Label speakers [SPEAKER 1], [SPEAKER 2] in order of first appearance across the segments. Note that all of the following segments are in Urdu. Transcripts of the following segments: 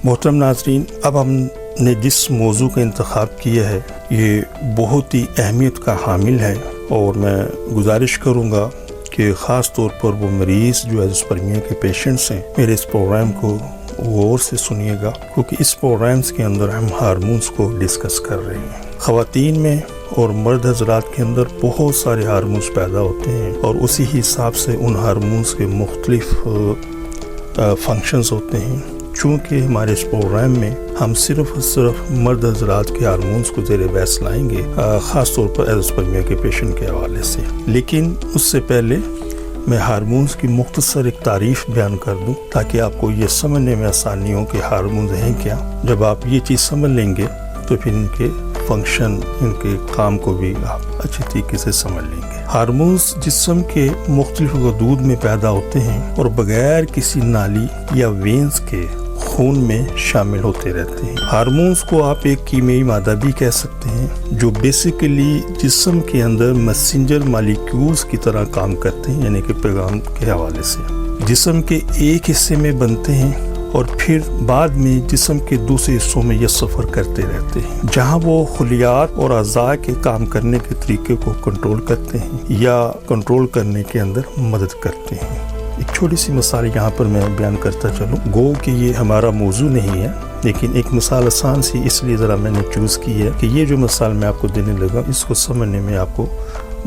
[SPEAKER 1] محترم ناظرین، اب ہم نے جس موضوع کا انتخاب کیا ہے یہ بہت ہی اہمیت کا حامل ہے، اور میں گزارش کروں گا کہ خاص طور پر وہ مریض جو ایزوسپرمیا کے پیشنٹس ہیں میرے اس پروگرام کو غور سے سنیے گا، کیونکہ اس پروگرامز کے اندر ہم ہارمونز کو ڈسکس کر رہے ہیں۔ خواتین میں اور مرد حضرات کے اندر بہت سارے ہارمونز پیدا ہوتے ہیں، اور اسی حساب سے ان ہارمونز کے مختلف فنکشنز ہوتے ہیں۔ چونکہ ہمارے اس پروگرام میں ہم صرف مرد حضرات کے ہارمونز کو زیر بحث لائیں گے، خاص طور پر ایزوسپرمیا کے پیشنٹ کے حوالے سے، لیکن اس سے پہلے میں ہارمونز کی مختصر ایک تعریف بیان کر دوں تاکہ آپ کو یہ سمجھنے میں آسانی ہو کہ ہارمونز ہیں کیا۔ جب آپ یہ چیز سمجھ لیں گے تو پھر ان کے فنکشن، ان کے کام کو بھی آپ اچھی طریقے سے سمجھ لیں گے۔ ہارمونز جسم کے مختلف غدود میں پیدا ہوتے ہیں اور بغیر کسی نالی یا وینز کے خون میں شامل ہوتے رہتے ہیں۔ ہارمونز کو آپ ایک کیمیائی مادہ بھی کہہ سکتے ہیں جو بیسیکلی جسم کے اندر میسنجر مالیکیولز کی طرح کام کرتے ہیں، یعنی کہ پیغام کے حوالے سے جسم کے ایک حصے میں بنتے ہیں اور پھر بعد میں جسم کے دوسرے حصوں میں یہ سفر کرتے رہتے ہیں، جہاں وہ خلیات اور اعضاء کے کام کرنے کے طریقے کو کنٹرول کرتے ہیں یا کنٹرول کرنے کے اندر مدد کرتے ہیں۔ ایک چھوٹی سی مثال یہاں پر میں بیان کرتا چلوں، گو کہ یہ ہمارا موضوع نہیں ہے، لیکن ایک مثال آسان سی اس لیے ذرا میں نے چوز کی ہے کہ یہ جو مثال میں آپ کو دینے لگا اس کو سمجھنے میں آپ کو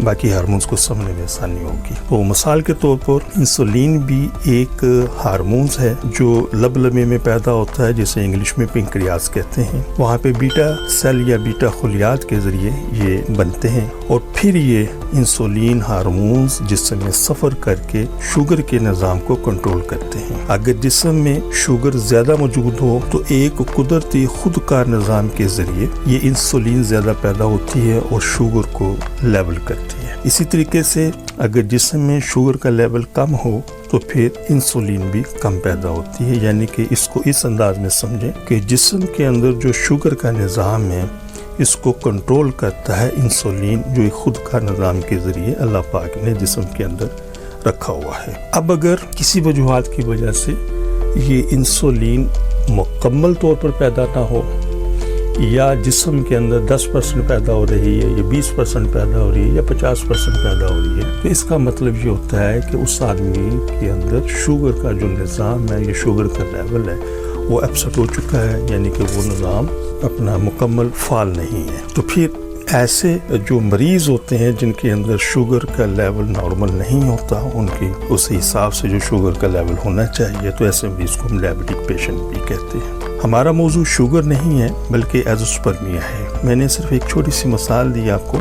[SPEAKER 1] باقی ہارمونز کو سمجھنے میں آسانی ہوگی۔ تو مثال کے طور پر انسولین بھی ایک ہارمونز ہے جو لب لمے میں پیدا ہوتا ہے، جسے انگلش میں پنکریاس کہتے ہیں۔ وہاں پہ بیٹا سیل یا بیٹا خلیات کے ذریعے یہ بنتے ہیں، اور پھر یہ انسولین ہارمونز جسم میں سفر کر کے شوگر کے نظام کو کنٹرول کرتے ہیں۔ اگر جسم میں شوگر زیادہ موجود ہو تو ایک قدرتی خودکار نظام کے ذریعے یہ انسولین زیادہ پیدا ہوتی ہے اور شوگر کو لیول کرتی ہے۔ اسی طریقے سے اگر جسم میں شوگر کا لیول کم ہو تو پھر انسولین بھی کم پیدا ہوتی ہے، یعنی کہ اس کو اس انداز میں سمجھیں کہ جسم کے اندر جو شوگر کا نظام ہے اس کو کنٹرول کرتا ہے انسولین، جو ایک خود کا نظام کے ذریعے اللہ پاک نے جسم کے اندر رکھا ہوا ہے۔ اب اگر کسی وجوہات کی وجہ سے یہ انسولین مکمل طور پر پیدا نہ ہو، یا جسم کے اندر 10% پیدا ہو رہی ہے یا 20% پیدا ہو رہی ہے یا 50% پیدا ہو رہی ہے، تو اس کا مطلب یہ ہوتا ہے کہ اس آدمی کے اندر شوگر کا جو نظام ہے یا شوگر کا لیول ہے وہ اپسٹ ہو چکا ہے، یعنی کہ وہ نظام اپنا مکمل فعال نہیں ہے۔ تو پھر ایسے جو مریض ہوتے ہیں جن کے اندر شوگر کا لیول نارمل نہیں ہوتا، ان کی اس حساب سے جو شوگر کا لیول ہونا چاہیے، تو ایسے مریض کو ہم ڈائبٹک پیشنٹ بھی کہتے ہیں۔ ہمارا موضوع شوگر نہیں ہے بلکہ ایزوسپرمیا ہے۔ میں نے صرف ایک چھوٹی سی مثال دی آپ کو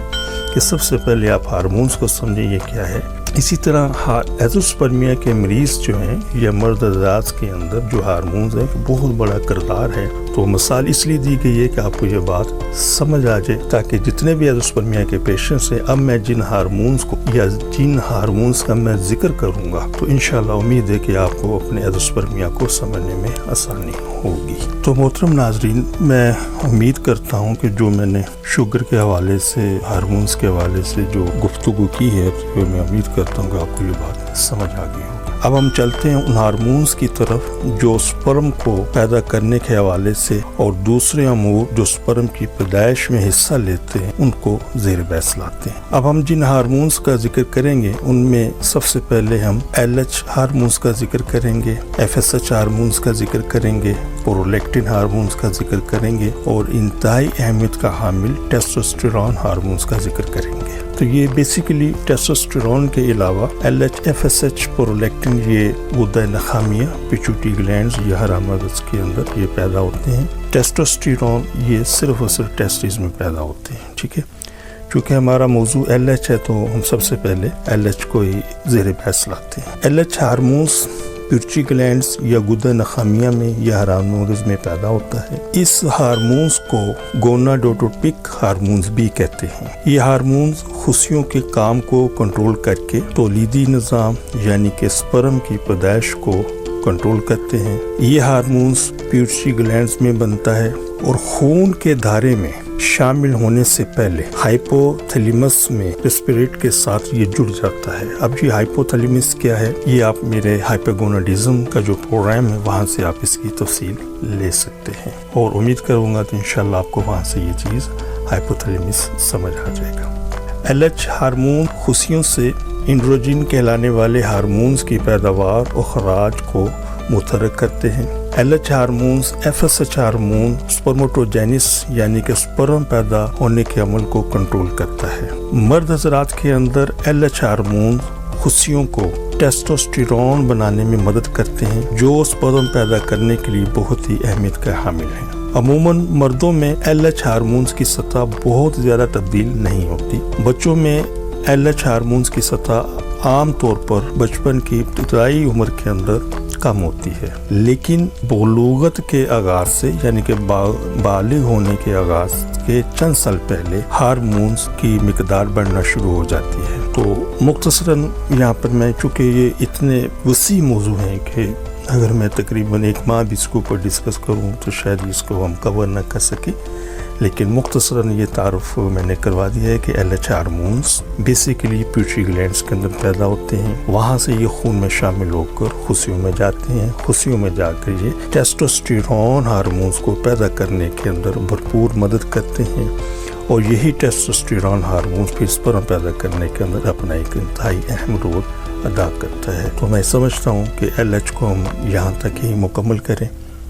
[SPEAKER 1] کہ سب سے پہلے آپ ہارمونز کو سمجھیں یہ کیا ہے۔ اسی طرح ایزوسپرمیا کے مریض جو ہیں یا مرد حضرات کے اندر جو ہارمونز ہیں بہت بڑا کردار ہے۔ تو مثال اس لیے دی گئی ہے کہ آپ کو یہ بات سمجھ آ جائے، تاکہ جتنے بھی ایزوسپرمیا کے پیشنٹس ہیں، اب میں جن ہارمونز کو یا جن ہارمونز کا میں ذکر کروں گا تو انشاءاللہ امید ہے کہ آپ کو اپنے ایزوسپرمیا کو سمجھنے میں آسانی ہوگی۔ تو محترم ناظرین، میں امید کرتا ہوں کہ جو میں نے شوگر کے حوالے سے، ہارمونز کے حوالے سے جو گفتگو کی ہے، تو میں امید کرتا ہوں کہ آپ کو یہ بات سمجھ آ گئی ہوگی۔ اب ہم چلتے ہیں ان ہارمونز کی طرف جو سپرم کو پیدا کرنے کے حوالے سے اور دوسرے امور جو سپرم کی پیدائش میں حصہ لیتے ہیں ان کو زیر بحث لاتے ہیں۔ اب ہم جن ہارمونز کا ذکر کریں گے ان میں سب سے پہلے ہم LH ہارمونز کا ذکر کریں گے، FSH ہارمونز کا ذکر کریں گے، پرولیکٹن ہارمونز کا ذکر کریں گے، اور انتہائی اہمیت کا حامل ٹیسٹوسٹیرون ہارمونز کا ذکر کریں گے۔ تو یہ بیسیکلی ٹیسٹوسٹیرون کے علاوہ LH، FSH، پرولیکٹن یہ غدہ نخامیہ، پیچوٹی گلینڈز یا حرام مغز کے اندر یہ پیدا ہوتے ہیں۔ ٹیسٹوسٹیرون یہ صرف اور صرف ٹیسٹیز میں پیدا ہوتے ہیں، ٹھیک ہے۔ چونکہ ہمارا موضوع LH ہے تو ہم سب سے پہلے LH کو ہی زیر بحث لاتے ہیں۔ LH ہارمونز پیچوٹی گلینڈز یا غدہ نخامیہ میں یا حرام مغز میں پیدا ہوتا ہے۔ اس ہارمونز کو گوناڈوٹروپک ہارمونز بھی کہتے ہیں۔ یہ ہارمونز خصیوں کے کام کو کنٹرول کر کے تولیدی نظام یعنی کہ سپرم کی پیدائش کو کنٹرول کرتے ہیں۔ یہ ہارمونز پیٹوٹری گلینڈز میں بنتا ہے اور خون کے دھارے میں شامل ہونے سے پہلے ہائپوتھیلیمس میں ریسپیریٹ کے ساتھ یہ جڑ جاتا ہے۔ اب یہ ہائپوتھیلیمس کیا ہے، یہ آپ میرے ہائپوگوناڈزم کا جو پروگرام ہے وہاں سے آپ اس کی تفصیل لے سکتے ہیں، اور امید کروں گا کہ انشاءاللہ آپ کو وہاں سے یہ چیز ہائپوتھیلیمس سمجھ آ جائے گا۔ LH ہارمون خصیوں سے انڈروجن کہلانے والے ہارمونز کی پیداوار اور خراج کو متحرک کرتے ہیں۔ LH ہارمونز FSH ہارمون سپرموٹوجینس یعنی کہ سپرم پیدا ہونے کے عمل کو کنٹرول کرتا ہے۔ مرد حضرات کے اندر LH ہارمون خصیوں کو ٹیسٹوسٹیرون بنانے میں مدد کرتے ہیں، جو سپرم پیدا کرنے کے لیے بہت ہی اہمیت کا حامل ہے۔ عموماً مردوں میں LH ہارمونز کی سطح بہت زیادہ تبدیل نہیں ہوتی۔ بچوں میں LH ہارمونز کی سطح عام طور پر بچپن کی ابتدائی عمر کے اندر کم ہوتی ہے، لیکن بلوغت کے آغاز سے یعنی کہ بالغ ہونے کے آغاز کے چند سال پہلے ہارمونز کی مقدار بڑھنا شروع ہو جاتی ہے۔ تو مختصراً یہاں پر میں چونکہ یہ اتنے وسیع موضوع ہیں کہ اگر میں تقریباً 1 ماہ بھی اس کے اوپر ڈسکس کروں تو شاید اس کو ہم کور نہ کر سکیں، لیکن مختصراً یہ تعارف میں نے کروا دیا ہے کہ LH ہارمونز بیسیکلی پیٹری گلینڈز کے اندر پیدا ہوتے ہیں، وہاں سے یہ خون میں شامل ہو کر خصیوں میں جاتے ہیں، خصیوں میں جا کر یہ ٹیسٹوسٹیرون ہارمونز کو پیدا کرنے کے اندر بھرپور مدد کرتے ہیں، اور یہی ٹیسٹوسٹیرون ہارمونز پھر سپرم پیدا کرنے کے اندر اپنا ایک انتہائی اہم رول ادا کرتا ہے۔ تو میں سمجھتا ہوں کہ LH کو ہم یہاں تک ہی مکمل کریں۔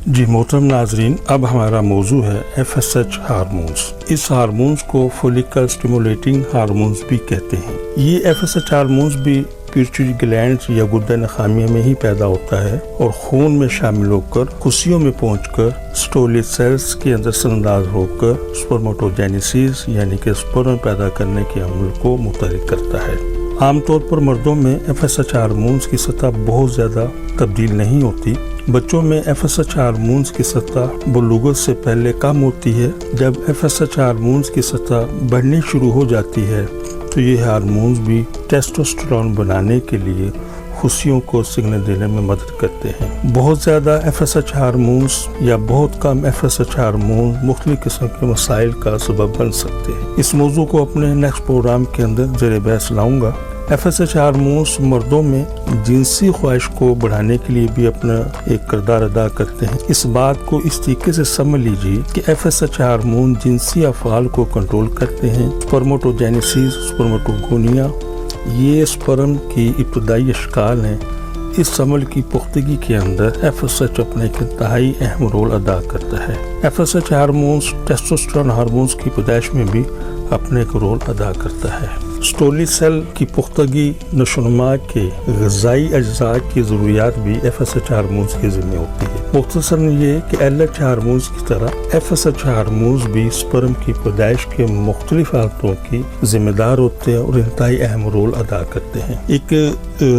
[SPEAKER 1] جی محترم ناظرین، اب ہمارا موضوع ہے FSH ہارمونز۔ اس ہارمونز کو فولیکل سٹیمولیٹنگ ہارمونز بھی کہتے ہیں۔ یہ FSH ہارمونز بھی پیٹری گلینڈز یا گردہ نخامیہ میں ہی پیدا ہوتا ہے اور خون میں شامل ہو کر خصیوں میں پہنچ کر سٹولی سیلز کے اندر اثر انداز ہو کر سپرموٹوجینیسس یعنی کہ سپرم پیدا کرنے کے عمل کو متحرک کرتا ہے۔ عام طور پر مردوں میں FSH ہارمونز کی سطح بہت زیادہ تبدیل نہیں ہوتی۔ بچوں میں FSH ہارمونز کی سطح بلوغت سے پہلے کم ہوتی ہے۔ جب FSH ہارمونز کی سطح بڑھنی شروع ہو جاتی ہے تو یہ ہارمونز بھی ٹیسٹوسٹیرون بنانے کے لیے خصیوں کو سگنل دینے میں مدد کرتے ہیں۔ بہت زیادہ FSH ہارمونز یا بہت کم FSH ہارمونز مختلف قسم کے مسائل کا سبب بن سکتے ہیں۔ اس موضوع کو اپنے نیکسٹ پروگرام کے اندر زیر بحث لاؤں گا۔ FSH ہارمونز مردوں میں جنسی خواہش کو بڑھانے کے لیے بھی اپنا ایک کردار ادا کرتے ہیں۔ اس بات کو اس طریقے سے سمجھ لیجیے کہ FSH ہارمون جنسی افعال کو کنٹرول کرتے ہیں۔ سپرموٹوجینیسس، سپرموٹوگونیا، یہ سپرم کی ابتدائی اشکال ہیں۔ اس عمل کی پختگی کے اندر FSH اپنا ایک انتہائی اہم رول ادا کرتا ہے۔ FSH ہارمونز ٹیسٹوسٹیرون ہارمونز کی پیدائش میں بھی اپنے ایک رول ادا کرتا ہے۔ سٹولی سیل کی پختگی، نشوونما کے غذائی اجزاء کی ضروریات بھی FSH ہارمونز کے ذمہ ہوتی ہے۔ مختصراً یہ کہ LH ہارمونز کی طرح FSH ہارمونز بھی سپرم کی پیدائش کے مختلف حالتوں کی ذمہ دار ہوتے ہیں اور انتہائی اہم رول ادا کرتے ہیں۔ ایک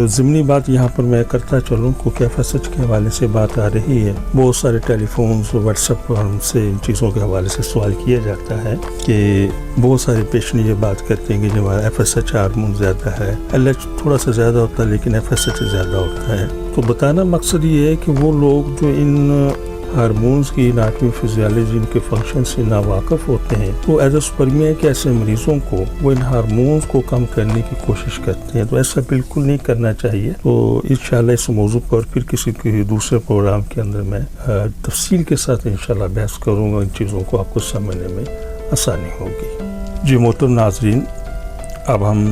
[SPEAKER 1] ضمنی بات یہاں پر میں کرتا چلوں کیونکہ FSH کے حوالے سے بات آ رہی ہے، بہت سارے ٹیلی فونز واٹس ایپ پر ہم سے ان چیزوں کے حوالے سے سوال کیا جاتا ہے کہ بہت سارے پیشنٹ یہ بات کرتے ہیں کہ جب ہمارا FSH ہارمون زیادہ ہے، LH تھوڑا سا زیادہ ہوتا ہے لیکن FSH زیادہ ہوتا ہے۔ تو بتانا مقصد یہ ہے کہ وہ لوگ جو ان ہارمونز کی اناٹمی فزیالوجی، ان کے فنکشن سے ناواقف ہوتے ہیں، تو ایزوسپرمیا کے ایسے مریضوں کو وہ ان ہارمونز کو کم کرنے کی کوشش کرتے ہیں، تو ایسا بالکل نہیں کرنا چاہیے۔ تو انشاءاللہ اس موضوع پر پھر کسی دوسرے پروگرام کے اندر میں تفصیل کے ساتھ انشاءاللہ بحث کروں گا، ان چیزوں کو آپ کو سمجھنے میں آسانی ہوگی۔ جی محترم ناظرین، اب ہم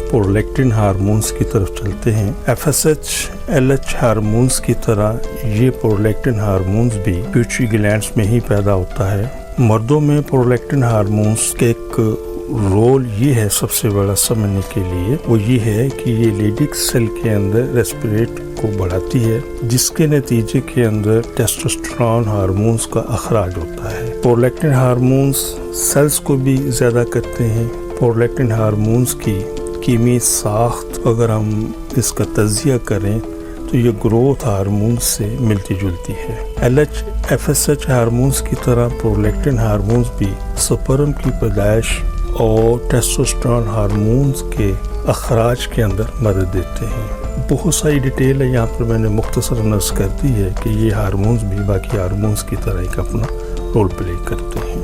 [SPEAKER 1] پرولیکٹن ہارمونز کی طرف چلتے ہیں۔ FSH LH ہارمونز کی طرح یہ پرولیکٹن ہارمونز بھی پیٹری گلینڈز میں ہی پیدا ہوتا ہے۔ مردوں میں پرولیکٹن ہارمونز کے ایک رول یہ ہے سب سے بڑا سمجھنے کے لیے، وہ یہ ہے کہ یہ لیڈک سیل کے اندر ریسپیریٹ کو بڑھاتی ہے، جس کے نتیجے کے اندر ٹیسٹوسٹیرون ہارمونز کا اخراج ہوتا ہے۔ پرولیکٹن ہارمونز سیلز کو بھی زیادہ کرتے ہیں۔ پرولیکٹن ہارمونز کی کیمیائی ساخت اگر ہم اس کا تجزیہ کریں تو یہ گروتھ ہارمون سے ملتی جلتی ہے۔ LH FSH ہارمونز کی طرح پرولیکٹن ہارمونز بھی سپرم کی پیدائش اور ٹیسٹوسٹیرون ہارمونز کے اخراج کے اندر مدد دیتے ہیں۔ بہت ساری ڈیٹیل ہے یہاں پر میں نے مختصر عرض کر دی ہے کہ یہ ہارمونز بھی باقی ہارمونز کی طرح ایک اپنا رول پلے کرتے ہیں۔